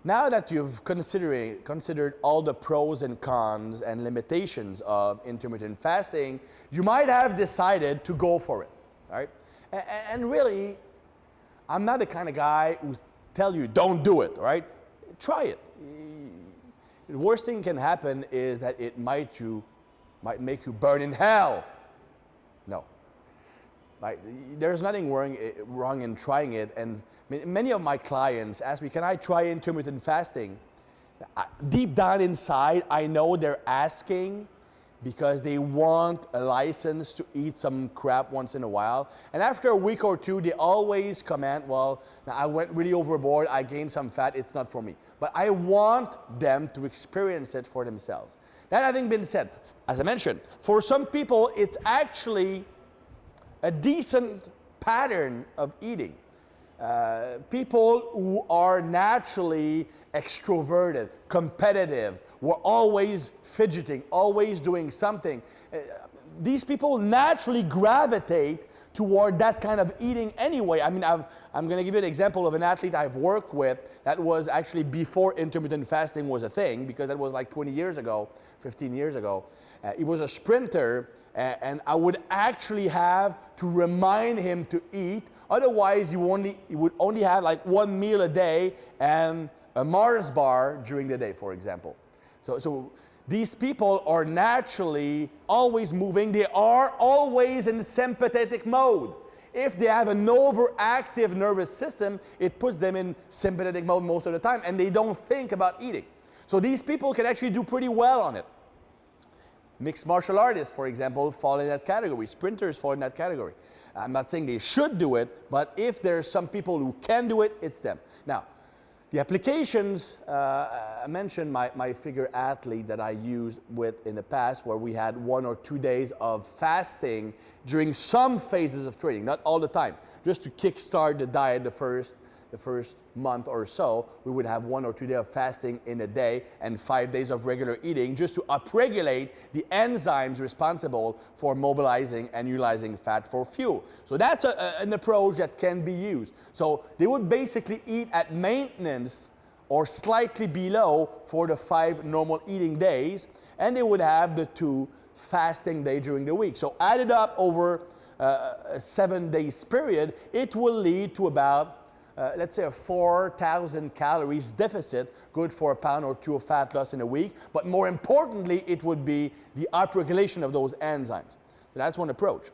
Now that you've considered all the pros and cons and limitations of intermittent fasting, you might have decided to go for it, right? And really, I'm not the kind of guy who tell you don't do it, right? Try it. The worst thing can happen is that it might make you burn in hell. No. Like, there's nothing wrong in trying it, and many of my clients ask me, can I try intermittent fasting? Deep down inside, I know they're asking because they want a license to eat some crap once in a while. And after a week or two, they always comment, well, I went really overboard, I gained some fat, it's not for me. But I want them to experience it for themselves. That having been said, as I mentioned, for some people, it's actually a decent pattern of eating. People who are naturally extroverted, competitive, were always fidgeting, always doing something. These people naturally gravitate toward that kind of eating anyway. I mean, I'm going to give you an example of an athlete I've worked with that was actually before intermittent fasting was a thing, because that was like 20 years ago, 15 years ago. He was a sprinter, and I would actually have to remind him to eat. Otherwise, he would only have like one meal a day and a Mars bar during the day, for example. So these people are naturally always moving. They are always in sympathetic mode. If they have an overactive nervous system, it puts them in sympathetic mode most of the time, and they don't think about eating. So these people can actually do pretty well on it. Mixed martial artists, for example, fall in that category. Sprinters fall in that category. I'm not saying they should do it, but if there's some people who can do it, it's them. Now, the applications, I mentioned my figure athlete that I used with in the past, where we had 1 or 2 days of fasting during some phases of training, not all the time. Just to kickstart the diet the first month or so, we would have 1 or 2 days of fasting in a day and 5 days of regular eating, just to upregulate the enzymes responsible for mobilizing and utilizing fat for fuel. So that's an approach that can be used. So they would basically eat at maintenance or slightly below for the 5 normal eating days, and they would have the 2 fasting days during the week. So added up over a 7 days period, it will lead to about let's say a 4,000 calories deficit, good for 1 pound or 2 of fat loss in a week. But more importantly, it would be the upregulation of those enzymes. So that's one approach.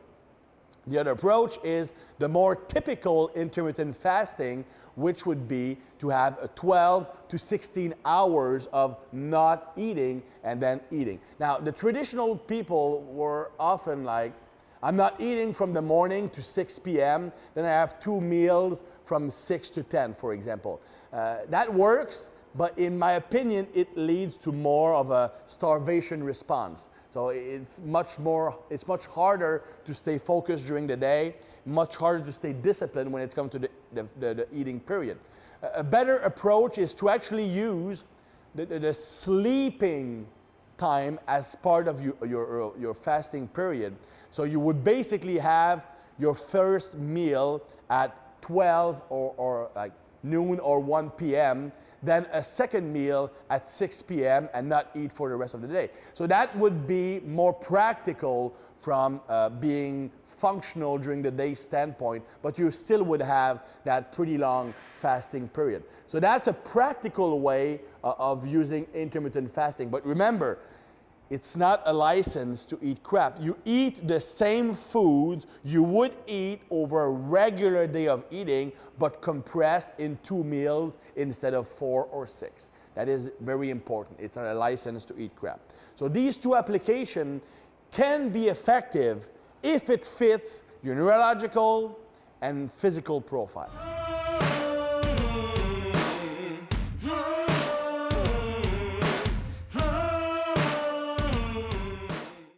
The other approach is the more typical intermittent fasting, which would be to have a 12 to 16 hours of not eating and then eating. Now, the traditional people were often like, I'm not eating from the morning to 6 p.m., then I have 2 meals from 6 to 10, for example. That works, but in my opinion, it leads to more of a starvation response. So it's much harder to stay focused during the day, much harder to stay disciplined when it comes to the eating period. A better approach is to actually use the sleeping time as part of your fasting period. So you would basically have your first meal at 12 or like noon or 1 p.m., then a second meal at 6 p.m. and not eat for the rest of the day. So that would be more practical from being functional during the day standpoint, but you still would have that pretty long fasting period. So that's a practical way of using intermittent fasting. But remember, it's not a license to eat crap. You eat the same foods you would eat over a regular day of eating, but compressed in 2 meals instead of 4 or 6. That is very important. It's not a license to eat crap. So these 2 applications can be effective if it fits your neurological and physical profile.